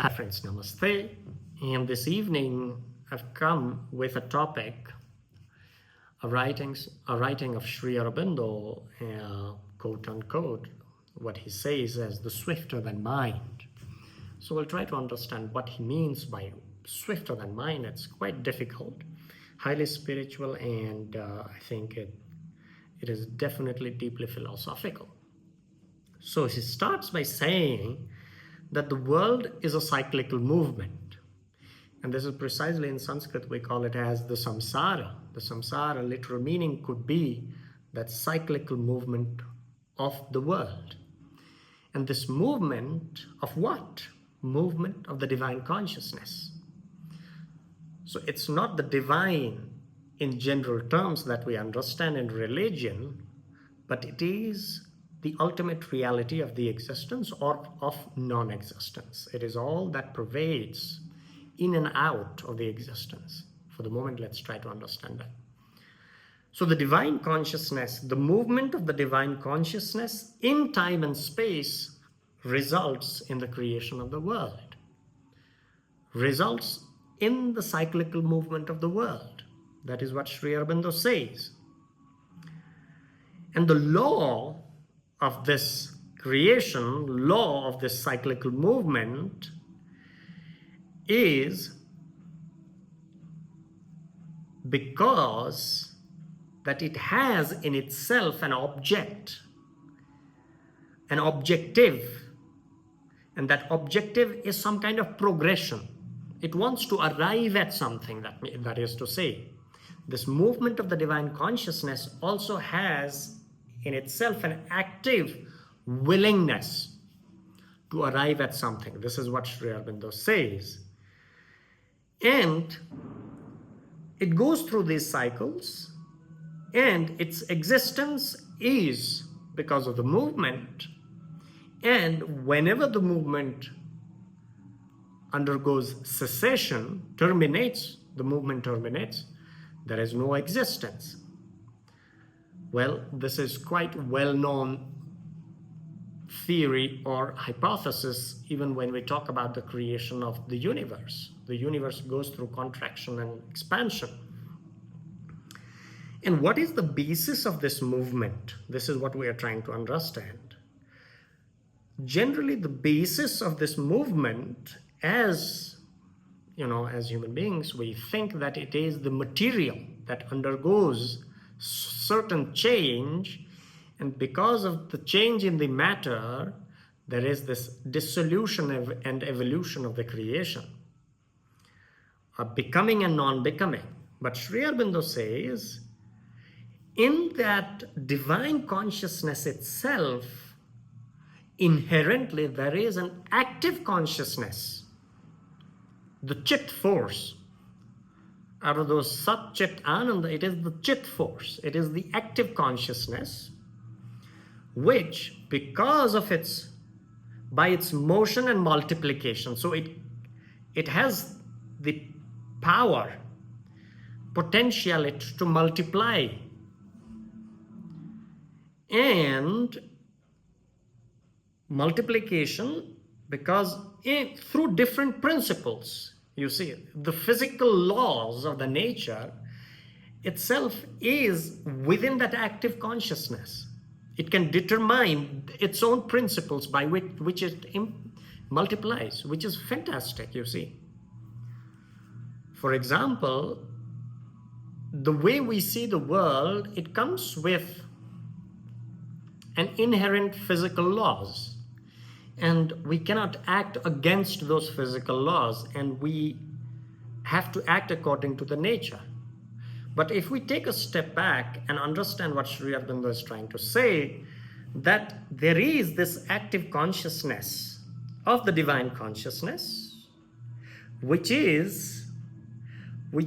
Hi friends, namaste. And this evening I've come with a topic, a writing of Sri Aurobindo, quote unquote, what he says as the swifter than mind. So we'll try to understand what he means by swifter than mind. It's quite difficult, highly spiritual, and I think it is definitely deeply philosophical. So he starts by saying that the world is a cyclical movement. And this is precisely in Sanskrit, we call it as the samsara. The samsara literal meaning could be that cyclical movement of the world. And this movement of what? Movement of the divine consciousness. So it's not the divine in general terms that we understand in religion, but it is the ultimate reality of the existence or of non-existence. It is all that pervades in and out of the existence. For the moment, let's try to understand that. So the divine consciousness, the movement of the divine consciousness in time and space results in the creation of the world, results in the cyclical movement of the world. That is what Sri Aurobindo says. And the law of this creation, law of this cyclical movement is because that it has in itself an object, an objective, and that objective is some kind of progression. It wants to arrive at something, that is to say, this movement of the divine consciousness also has in itself an active willingness to arrive at something. This is what Sri Aurobindo says. And it goes through these cycles, and its existence is because of the movement. And whenever the movement undergoes cessation, terminates, the movement terminates, there is no existence. Well, this is quite well-known theory or hypothesis even when we talk about the creation of the universe. The universe goes through contraction and expansion. And what is the basis of this movement? This is what we are trying to understand. Generally, the basis of this movement, as human beings, we think that it is the material that undergoes certain change, and because of the change in the matter, there is this dissolution and evolution of the creation, a becoming and non-becoming. But Sri Aurobindo says, in that divine consciousness itself, inherently there is an active consciousness, the Chit force. Out of those Sat Chit Ananda, it is the Chit force. It is the active consciousness, which, because of by its motion and multiplication, so it has the power, potentiality to multiply, and multiplication because through different principles. You see, the physical laws of the nature itself is within that active consciousness. It can determine its own principles by which it multiplies, which is fantastic, you see. For example, the way we see the world, it comes with an inherent physical laws. And we cannot act against those physical laws, and we have to act according to the nature. But if we take a step back and understand what Sri Aurobindo is trying to say, that there is this active consciousness of the divine consciousness, which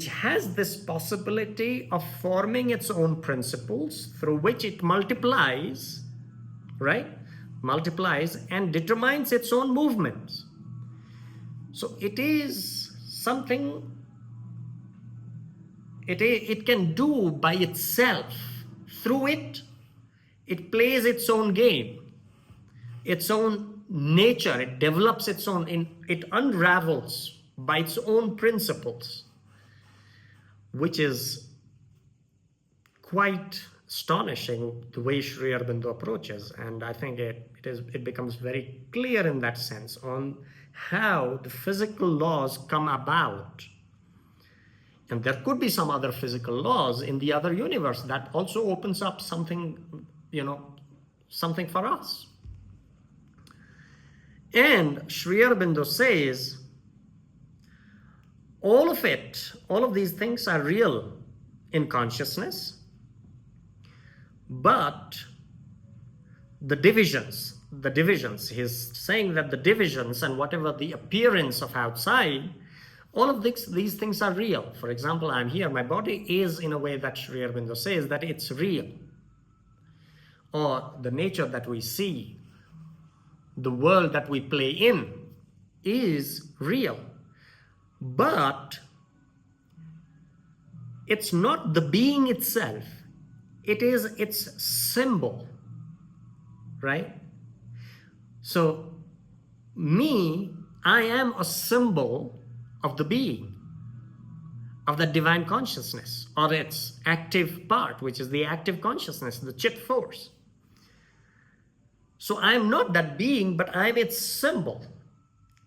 has this possibility of forming its own principles through which it multiplies, right? Multiplies and determines its own movements. So it is something it can do by itself. Through it plays its own game, its own nature. It develops its own it unravels by its own principles, which is quite astonishing the way Sri Aurobindo approaches. And I think it becomes very clear in that sense on how the physical laws come about. And there could be some other physical laws in the other universe that also opens up something, something for us. And Sri Aurobindo says, all of these things are real in consciousness, but the divisions, he's saying that the divisions and whatever the appearance of outside, all of these things are real. For example, I'm here, my body is in a way that Sri Aurobindo says that it's real. Or the nature that we see, the world that we play in is real. But it's not the being itself. It is its symbol, right? So I am a symbol of the being, of the divine consciousness, or its active part, which is the active consciousness, the Chit force. So I am not that being, but I am its symbol.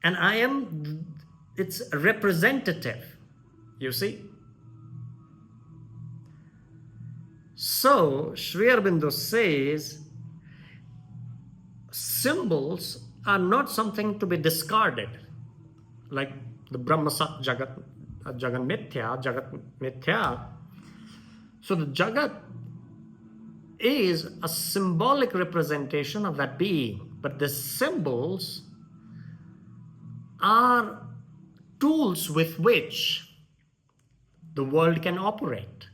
And I am its representative, you see? So Sri Aurobindo says, symbols are not something to be discarded, like the Brahma Sat Jagat, Jagat Mithya. So the Jagat is a symbolic representation of that being, but the symbols are tools with which the world can operate.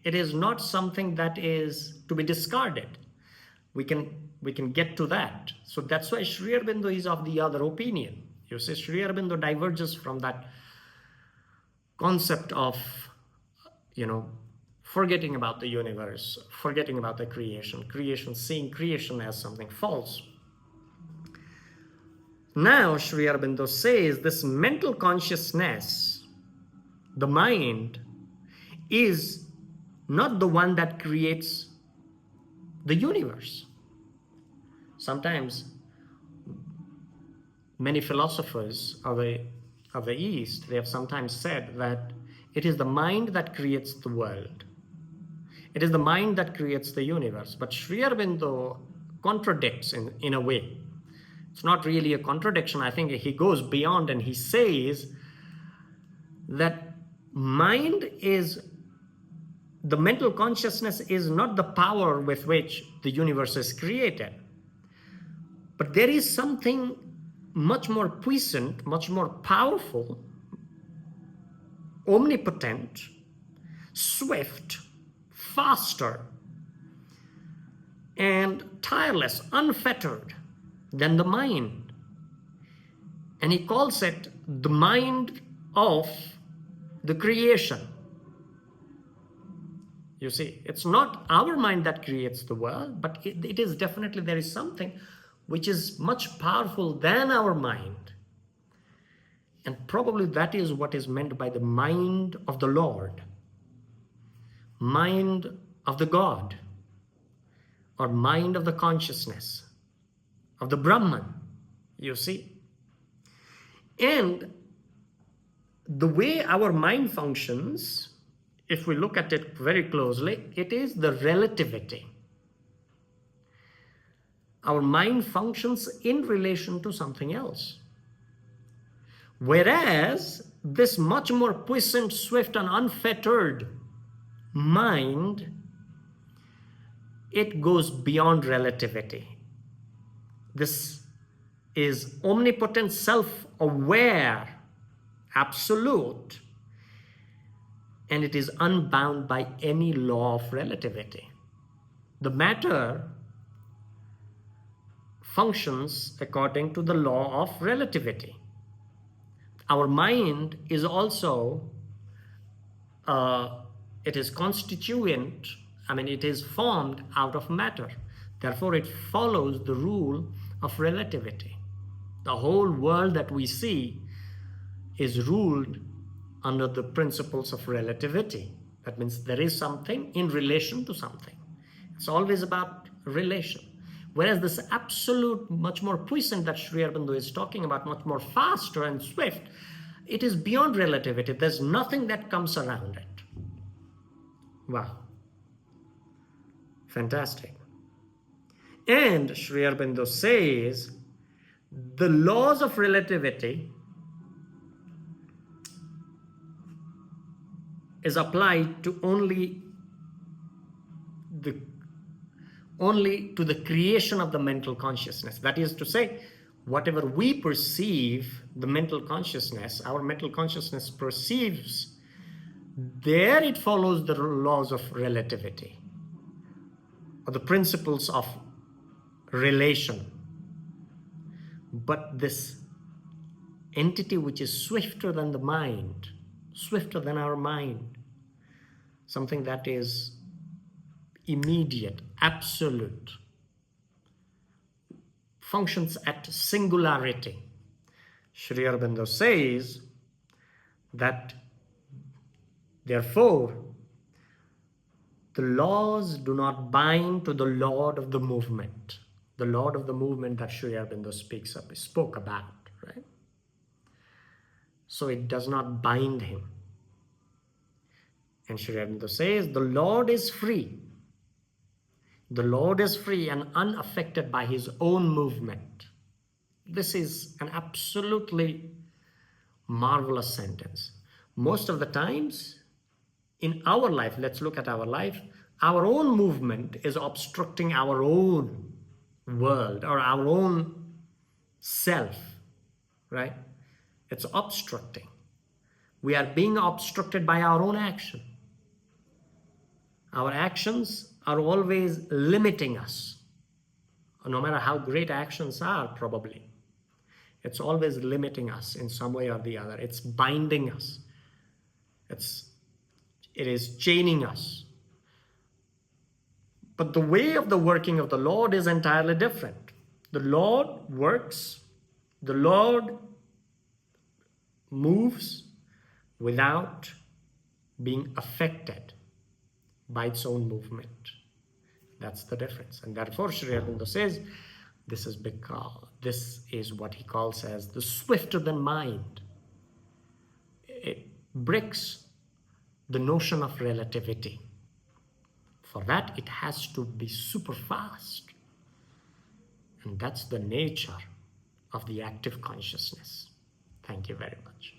It is not something that is to be discarded. We can get to that. So that's why Sri Aurobindo is of the other opinion. You see, Sri Aurobindo diverges from that concept of, forgetting about the universe, forgetting about the creation, seeing creation as something false. Now, Sri Aurobindo says this mental consciousness, the mind, is not the one that creates the universe. Sometimes many philosophers of the East, they have sometimes said that it is the mind that creates the world. It is the mind that creates the universe. But Sri Aurobindo contradicts in a way. It's not really a contradiction. I think he goes beyond and he says that the mental consciousness is not the power with which the universe is created. But there is something much more puissant, much more powerful, omnipotent, swift, faster, and tireless, unfettered than the mind. And he calls it the mind of the creation. You see, it's not our mind that creates the world, but it is definitely, there is something which is much powerful than our mind. And probably that is what is meant by the mind of the Lord, mind of the God, or mind of the consciousness, of the Brahman, you see. And the way our mind functions, if we look at it very closely, it is the relativity. Our mind functions in relation to something else. Whereas this much more puissant, swift, and unfettered mind, it goes beyond relativity. This is omnipotent, self-aware, absolute, and it is unbound by any law of relativity. The matter functions according to the law of relativity. Our mind is also, it is constituent, it is formed out of matter. Therefore, it follows the rule of relativity. The whole world that we see is ruled under the principles of relativity. That means there is something in relation to something. It's always about relation. Whereas this absolute, much more puissant that Sri Aurobindo is talking about, much more faster and swift, it is beyond relativity. There's nothing that comes around it. Wow. Fantastic. And Sri Aurobindo says the laws of relativity is applied to only to the creation of the mental consciousness. That is to say, whatever we perceive, the mental consciousness, our mental consciousness perceives, there it follows the laws of relativity, or the principles of relation. But this entity which is swifter than the mind, swifter than our mind, something that is immediate, absolute, functions at singularity. Sri Aurobindo says that therefore the laws do not bind to the Lord of the movement. The Lord of the movement that Sri Aurobindo spoke about, right? So it does not bind him. And Sri Aurobindo says the Lord is free. The Lord is free and unaffected by his own movement. This is an absolutely marvelous sentence. Most of the times in our life, let's look at our life, our own movement is obstructing our own world or our own self, right? It's obstructing. We are being obstructed by our own action. Our actions are always limiting us. No matter how great actions are, probably. It's always limiting us in some way or the other. It's binding us. It is chaining us. But the way of the working of the Lord is entirely different. The Lord works, the Lord moves without being affected by its own movement. That's the difference. And therefore, Sri Aurobindo says, this is what he calls as the swifter than mind. It breaks the notion of relativity. For that, it has to be super fast. And that's the nature of the active consciousness. Thank you very much.